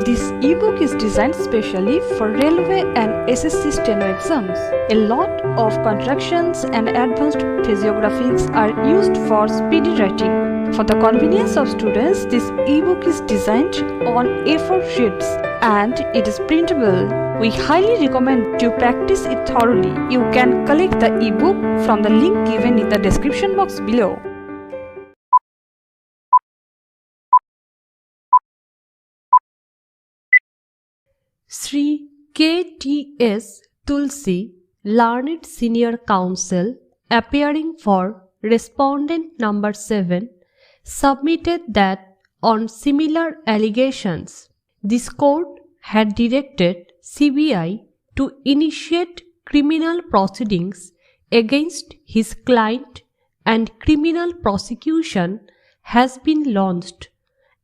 This ebook is designed specially for railway and SSC steno exams. A lot of contractions and advanced physiographics are used for speedy writing. For the convenience of students, this ebook is designed on A4 sheets and it is printable. We highly recommend you practice it thoroughly. You can collect the ebook from the link given in the description box below. Sri K.T.S. Tulsi, Learned Senior Counsel, appearing for respondent number 7, submitted that on similar allegations, this court had directed CBI to initiate criminal proceedings against his client and criminal prosecution has been launched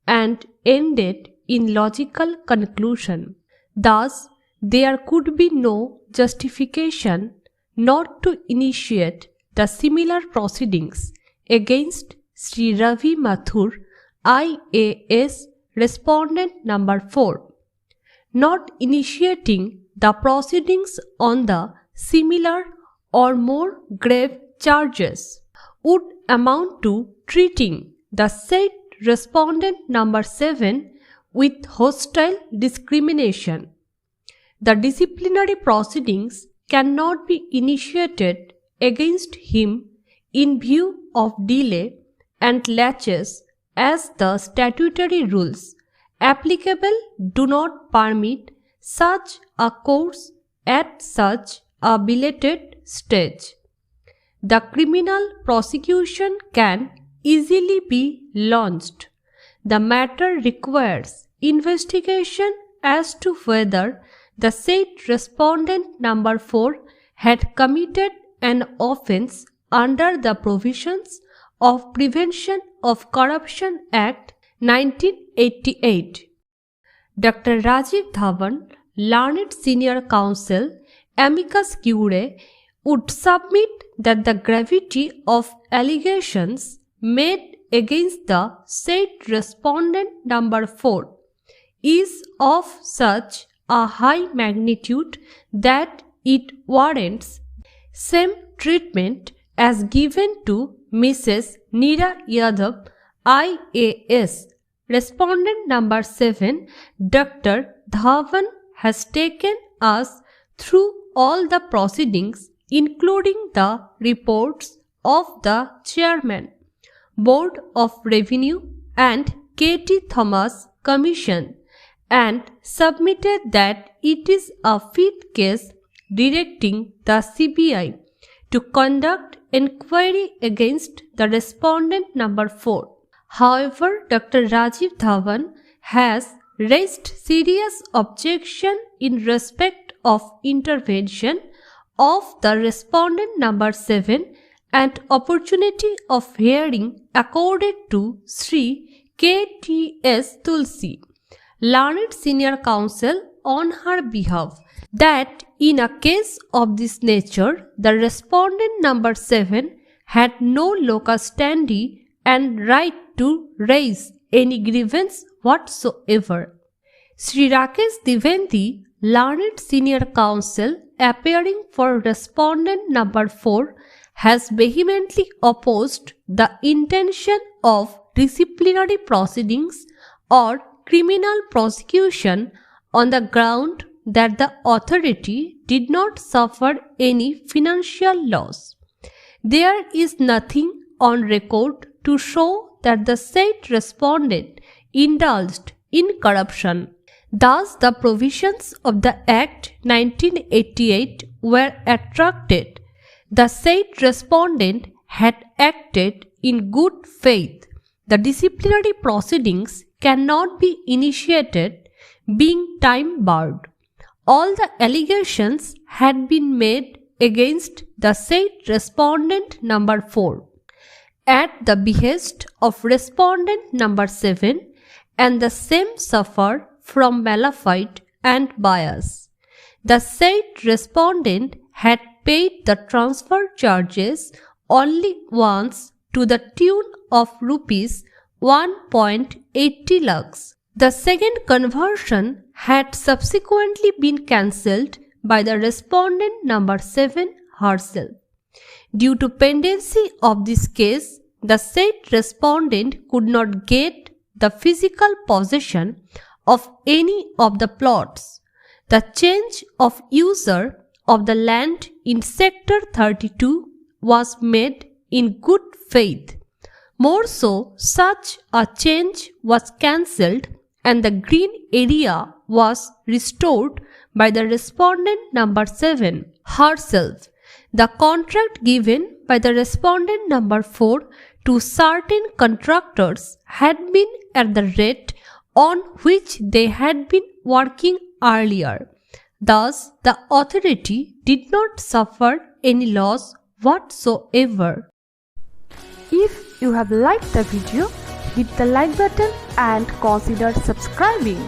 and ended in logical conclusion. Thus, there could be no justification not to initiate the similar proceedings against Sri Ravi Mathur, IAS, respondent number 4. Not initiating the proceedings on the similar or more grave charges would amount to treating the said respondent number 7 with hostile discrimination. The disciplinary proceedings cannot be initiated against him in view of delay and laches, as the statutory rules applicable do not permit such a course at such a belated stage. The criminal prosecution can easily be launched. The matter requires investigation as to whether the said respondent number 4 had committed an offence under the provisions of Prevention of Corruption Act 1988. Dr. Rajiv Dhawan, Learned Senior Counsel, amicus curiae, would submit that the gravity of allegations made against the said respondent number 4 is of such a high magnitude that it warrants same treatment as given to Mrs. Neera Yadav, IAS, respondent number 7. Dr. Dhawan has taken us through all the proceedings, including the reports of the Chairman, Board of Revenue and K.T. Thomas Commission, and submitted that it is a fit case directing the CBI to conduct inquiry against the respondent number 4. However, Dr. Rajiv Dhawan has raised serious objection in respect of intervention of the respondent number 7 and opportunity of hearing accorded to Sri K.T.S. Tulsi, Learned Senior Counsel, on her behalf, that in a case of this nature, the respondent number 7 had no locus standi and right to raise any grievance whatsoever. Sri Rakesh Dwivedi, Learned Senior Counsel, appearing for respondent number 4, has vehemently opposed the intention of disciplinary proceedings or criminal prosecution on the ground that the authority did not suffer any financial loss. There is nothing on record to show that the said respondent indulged in corruption. Thus, the provisions of the Act 1988 were attracted. The said respondent had acted in good faith. The disciplinary proceedings cannot be initiated, being time-barred. All the allegations had been made against the said respondent number 4 at the behest of respondent number 7, and the same suffered from malafide and bias. The said respondent had paid the transfer charges only once to the tune of rupees 1.80 lakhs. The second conversion had subsequently been cancelled by the respondent number 7 herself. Due to pendency of this case, the said respondent could not get the physical possession of any of the plots. The change of user of the land in Sector 32 was made in good faith. More so, such a change was cancelled and the green area was restored by the respondent number 7 herself. The contract given by the respondent number 4 to certain contractors had been at the rate on which they had been working earlier. Thus, the authority did not suffer any loss whatsoever. If you have liked the video, hit the like button and consider subscribing.